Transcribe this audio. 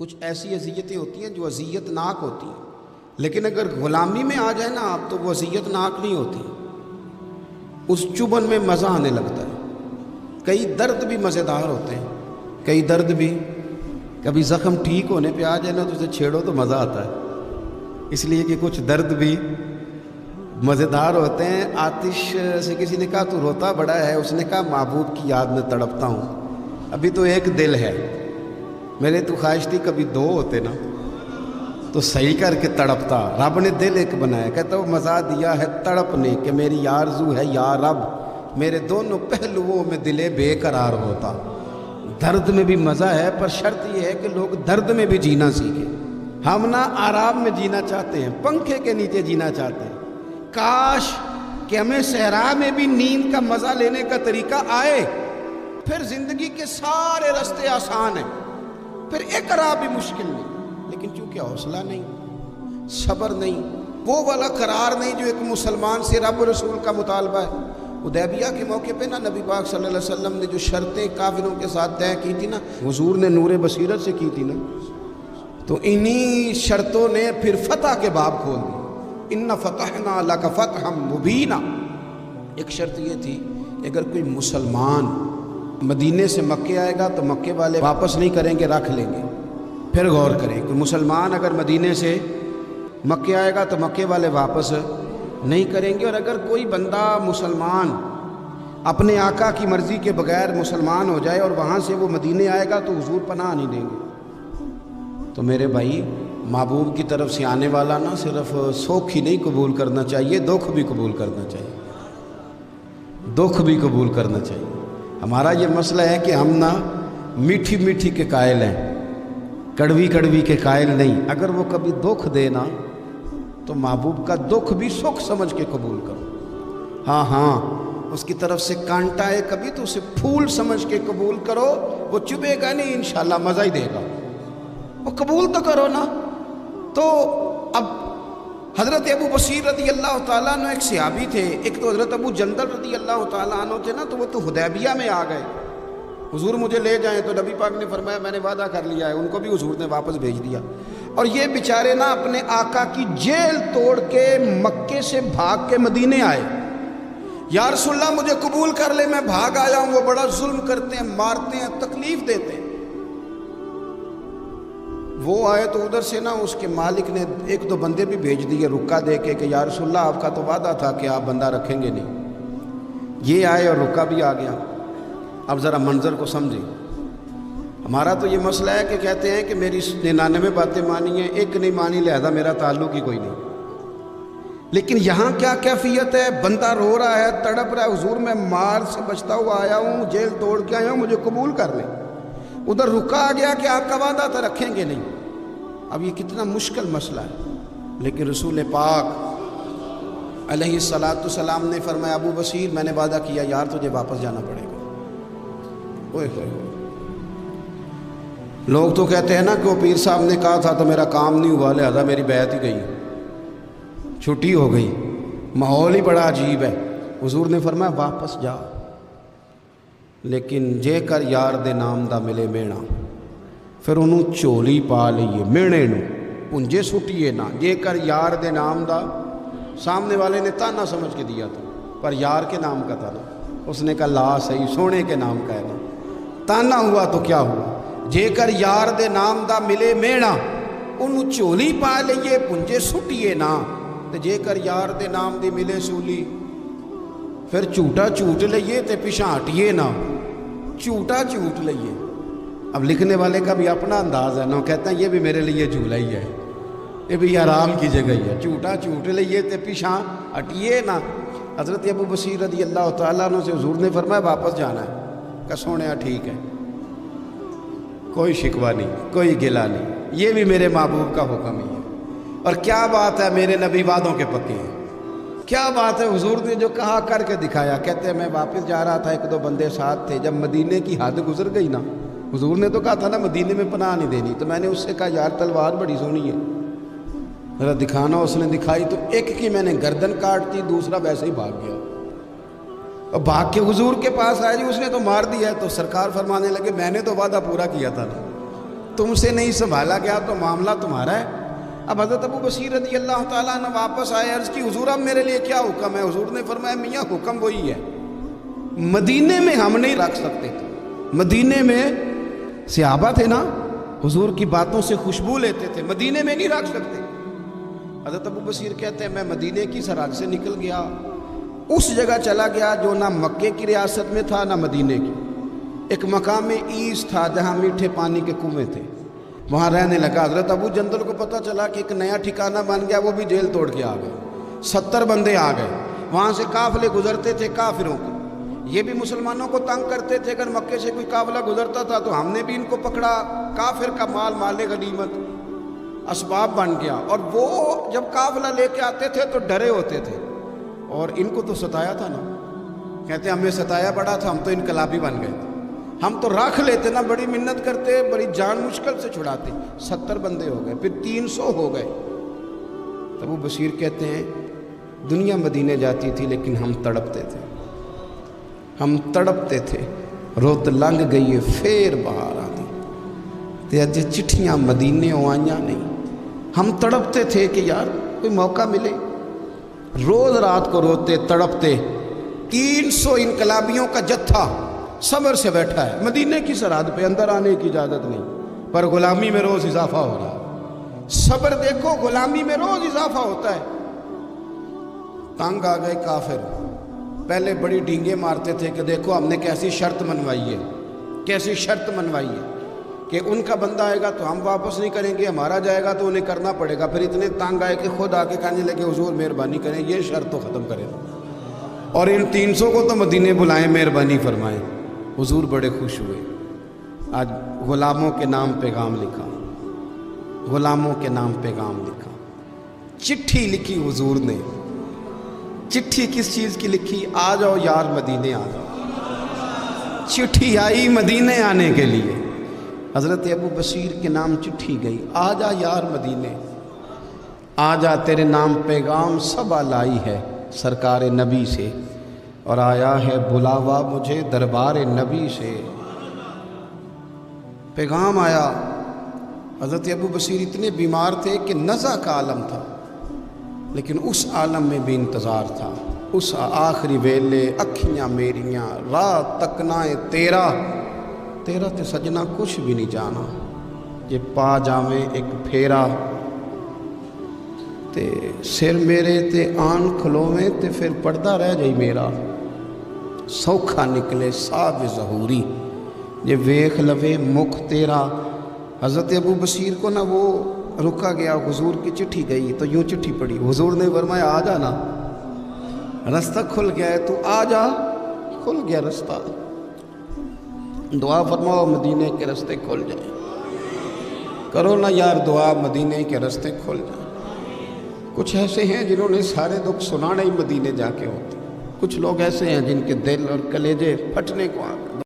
کچھ ایسی اذیتیں ہوتی ہیں جو اذیت ناک ہوتی ہیں، لیکن اگر غلامی میں آ جائے نا آپ تو وہ اذیت ناک نہیں ہوتی، اس چبھن میں مزہ آنے لگتا ہے۔ کئی درد بھی مزیدار ہوتے ہیں، کئی درد بھی کبھی زخم ٹھیک ہونے پہ آ جائے نا تو اسے چھیڑو تو مزہ آتا ہے، اس لیے کہ کچھ درد بھی مزیدار ہوتے ہیں۔ آتش سے کسی نے کہا تو روتا بڑا ہے، اس نے کہا محبوب کی یاد میں تڑپتا ہوں، ابھی تو ایک دل ہے، میرے تو خواہش تھی کبھی دو ہوتے نا تو صحیح کر کے تڑپتا۔ رب نے دل ایک بنایا، کہتا وہ مزہ دیا ہے تڑپ نے کہ میری آرزو ہے یا رب میرے دونوں پہلوؤں میں دل بے قرار ہوتا۔ درد میں بھی مزہ ہے، پر شرط یہ ہے کہ لوگ درد میں بھی جینا سیکھیں۔ ہم نہ آرام میں جینا چاہتے ہیں، پنکھے کے نیچے جینا چاہتے ہیں۔ کاش کہ ہمیں صحرا میں بھی نیند کا مزہ لینے کا طریقہ آئے، پھر زندگی کے سارے راستے آسان ہیں، پھر اقرار بھی مشکل نہیں۔ لیکن چونکہ حوصلہ نہیں، صبر نہیں، وہ والا قرار نہیں جو ایک مسلمان سے رب رسول کا مطالبہ ہے۔ حدیبیہ کے موقع پہ نا نبی پاک صلی اللہ علیہ وسلم نے جو شرطیں کافروں کے ساتھ طے کی تھی نا، حضور نے نور بصیرت سے کی تھی نا، تو انہی شرطوں نے پھر فتح کے باب کھول دی۔ ان فتحنا لک فتحا مبینا۔ ایک شرط یہ تھی اگر کوئی مسلمان مدینے سے مکے آئے گا تو مکے والے واپس نہیں کریں گے، رکھ لیں گے۔ پھر غور کریں، کوئی مسلمان اگر مدینے سے مکے آئے گا تو مکے والے واپس نہیں کریں گے، اور اگر کوئی بندہ مسلمان اپنے آقا کی مرضی کے بغیر مسلمان ہو جائے اور وہاں سے وہ مدینے آئے گا تو حضور پناہ نہیں دیں گے۔ تو میرے بھائی، محبوب کی طرف سے آنے والا نہ صرف سوکھ ہی نہیں قبول کرنا چاہیے، دکھ بھی قبول کرنا چاہیے، دکھ بھی قبول کرنا چاہیے۔ ہمارا یہ مسئلہ ہے کہ ہم نہ میٹھی میٹھی کے قائل ہیں، کڑوی کڑوی کے قائل نہیں۔ اگر وہ کبھی دکھ دے نا تو محبوب کا دکھ بھی سکھ سمجھ کے قبول کرو۔ ہاں اس کی طرف سے کانٹا ہے کبھی تو اسے پھول سمجھ کے قبول کرو، وہ چبھے گا نہیں، انشاءاللہ مزہ ہی دے گا، وہ قبول تو کرو نا۔ تو اب حضرت ابو بصیر رضی اللہ تعالیٰ عنہ ایک صحابی تھے، ایک تو حضرت ابو جندل رضی اللہ تعالیٰ عنہ تھے نا، تو وہ تو حدیبیہ میں آ گئے، حضور مجھے لے جائیں، تو نبی پاک نے فرمایا میں نے وعدہ کر لیا ہے، ان کو بھی حضور نے واپس بھیج دیا۔ اور یہ بیچارے نا اپنے آقا کی جیل توڑ کے مکے سے بھاگ کے مدینے آئے۔ یا رسول اللہ مجھے قبول کر لے، میں بھاگ آیا ہوں، وہ بڑا ظلم کرتے ہیں، مارتے ہیں، تکلیف دیتے ہیں۔ وہ آئے تو ادھر سے نا اس کے مالک نے ایک دو بندے بھی بھیج دیے رکا دے کے کہ یا رسول اللہ آپ کا تو وعدہ تھا کہ آپ بندہ رکھیں گے نہیں۔ یہ آئے اور رکا بھی آ گیا۔ اب ذرا منظر کو سمجھیں۔ ہمارا تو یہ مسئلہ ہے کہ کہتے ہیں کہ میری 99 باتیں مانی ہیں، ایک نہیں مانی، لہذا میرا تعلق ہی کوئی نہیں۔ لیکن یہاں کیا کیفیت ہے؟ بندہ رو رہا ہے، تڑپ رہا ہے، حضور میں مار سے بچتا ہوا آیا ہوں، جیل توڑ کے آیا ہوں، مجھے قبول کر لیں۔ ادھر رکا آ گیا کہ آپ کا وعدہ تھا رکھیں گے نہیں۔ اب یہ کتنا مشکل مسئلہ ہے، لیکن رسول پاک علیہ السلام نے فرمایا ابو بصیر میں نے وعدہ کیا یار تجھے واپس جانا پڑے گا۔ اوئے ہوئے ہوئے، لوگ تو کہتے ہیں نا کہ وہ پیر صاحب نے کہا تھا تو میرا کام نہیں ہوا لہذا میری بیعت ہی گئی، چھٹی ہو گئی، ماحول ہی بڑا عجیب ہے۔ حضور نے فرمایا واپس جا، لیکن جے کر یار دے نام دا ملے مینا، پھر انہوں چولی پا لئیے مینے نو پنجے سٹیے نا۔ جے کر یار دے نام دا، سامنے والے نے تانا سمجھ کے دیا تھا پر یار کے نام کا تھا نا، اس نے کہا لا صحیح سونے کے نام کا ہے نا، تانا ہوا تو کیا ہوا۔ جے کر یار دے نام دا ملے مینا، انہوں چولی پا لئیے پنجے سٹیے نا، تے جے کر یار دے نام دی ملے سولی، پھر جھوٹا جھوٹ لئیے تے پیچھے ہٹیے نا، جھوٹا جھوٹ لئیے۔ اب لکھنے والے کا بھی اپنا انداز ہے نا، کہتا ہے یہ بھی میرے لیے جھولا ہی ہے، یہ بھی آرام کی جگہ ہی ہے، جھوٹا جھوٹ لئیے تے پیچھے ہٹیے نا۔ حضرت ابو بصیر رضی اللہ تعالیٰ عنہ سے حضور نے فرمایا واپس جانا ہے، کہ سونیا ٹھیک ہے، کوئی شکوہ نہیں، کوئی گلہ نہیں، یہ بھی میرے محبوب کا حکم ہی ہے۔ اور کیا بات ہے، میرے نبی وعدوں کے پکے ہیں، کیا بات ہے، حضور نے جو کہا کر کے دکھایا۔ کہتے ہیں میں واپس جا رہا تھا، ایک دو بندے ساتھ تھے، جب مدینے کی حد گزر گئی نا، حضور نے تو کہا تھا نا مدینے میں پناہ نہیں دینی، تو میں نے اس سے کہا یار تلوار بڑی سونی ہے، ذرا دکھانا۔ اس نے دکھائی تو ایک کی میں نے گردن کاٹ دی، دوسرا ویسے ہی بھاگ گیا، اور بھاگ کے حضور کے پاس آیا جی اس نے تو مار دیا ہے۔ تو سرکار فرمانے لگے میں نے تو وعدہ پورا کیا تھا نا، تم سے نہیں سنبھالا گیا تو معاملہ تمہارا ہے۔ اب حضرت ابو بصیر رضی اللہ تعالیٰ عنہ واپس آئے، عرض کی حضور اب میرے لیے کیا حکم ہے؟ حضور نے فرمایا میاں حکم وہی ہے، مدینے میں ہم نہیں رکھ سکتے تھے، مدینے میں صحابہ تھے نا، حضور کی باتوں سے خوشبو لیتے تھے، مدینے میں نہیں رکھ سکتے۔ حضرت ابو بصیر کہتے ہیں میں مدینے کی سرحد سے نکل گیا، اس جگہ چلا گیا جو نہ مکے کی ریاست میں تھا نہ مدینے کی، ایک مقام ایس تھا جہاں میٹھے پانی کے کنویں تھے، وہاں رہنے لگا۔ حضرت ابو جندل کو پتہ چلا کہ ایک نیا ٹھکانہ بن گیا، وہ بھی جیل توڑ کے آ گئے، 70 بندے آ گئے، وہاں سے قافلے گزرتے تھے کافروں کے، یہ بھی مسلمانوں کو تنگ کرتے تھے، اگر مکے سے کوئی قافلہ گزرتا تھا تو ہم نے بھی ان کو پکڑا، کافر کا مال مال غنیمت اسباب بن گیا۔ اور وہ جب قافلہ لے کے آتے تھے تو ڈرے ہوتے تھے، اور ان کو تو ستایا تھا نا، کہتے ہمیں ستایا پڑا تھا، ہم تو انقلابی بن گئے، ہم تو رکھ لیتے نا، بڑی منت کرتے، بڑی جان مشکل سے چھڑاتے، 70 بندے ہو گئے، پھر 300 ہو گئے۔ تب وہ بصیر کہتے ہیں دنیا مدینے جاتی تھی لیکن ہم تڑپتے تھے، ہم تڑپتے تھے، روت لنگ گئی پھر باہر آتی تے اج چٹھیاں مدینے آئیاں نہیں، ہم تڑپتے تھے کہ یار کوئی موقع ملے، روز رات کو روتے تڑپتے۔ 300 انقلابیوں کا جتھا صبر سے بیٹھا ہے مدینے کی سرحد پہ، اندر آنے کی اجازت نہیں، پر غلامی میں روز اضافہ ہو رہا ہے۔ صبر دیکھو، غلامی میں روز اضافہ ہوتا ہے۔ تنگ آ گئے کافر، پہلے بڑی ڈینگیں مارتے تھے کہ دیکھو ہم نے کیسی شرط منوائی ہے، کیسی شرط منوائی ہے کہ ان کا بندہ آئے گا تو ہم واپس نہیں کریں گے، ہمارا جائے گا تو انہیں کرنا پڑے گا۔ پھر اتنے تنگ آئے کہ خود آ کے کہنے لگے حضور مہربانی کریں یہ شرط تو ختم کریں، اور ان 300 کو تو مدینے بلائیں، مہربانی فرمائیں۔ حضور بڑے خوش ہوئے، آج غلاموں کے نام پیغام لکھا، غلاموں کے نام پیغام لکھا، چٹھی لکھی حضور نے۔ چٹھی کس چیز کی لکھی؟ آ جاؤ یار مدینے آ جاؤ، چٹھی آئی مدینے آنے کے لیے، حضرت ابو بصیر کے نام چٹھی گئی، آ جا یار مدینے، آ جا تیرے نام پیغام صبا لائی ہے سرکار نبی سے، اور آیا ہے بلاوا مجھے دربار نبی سے۔ پیغام آیا۔ حضرت ابو بصیر اتنے بیمار تھے کہ نزع کا عالم تھا، لیکن اس عالم میں بھی انتظار تھا۔ اس آخری ویلے اکھیاں میریاں رات تکنائے تیرا، تیرا تے سجنا کچھ بھی نہیں جانا، یہ پا جاویں ایک پھیرا، تے سر میرے تے آن کھلویں تے پھر پردہ رہ جائی میرا، سوکھا نکلے صاحب ظہوری، یہ ویخ لوے مکھ تیرا۔ حضرت ابو بصیر کو نہ وہ رکا گیا، حضور کی چٹھی گئی تو یوں چٹھی پڑھی، حضور نے فرمایا آ جانا، رستہ کھل گیا ہے، تو آ جا، کھل گیا رستہ۔ دعا فرماؤ مدینے کے رستے کھل جائیں، کرو نا یار دعا مدینے کے رستے کھل جائیں۔ کچھ ایسے ہیں جنہوں نے سارے دکھ سنانے ہی مدینے جا کے ہوتے، کچھ لوگ ایسے ہیں جن کے دل اور کلیجے پھٹنے کو آ گئے۔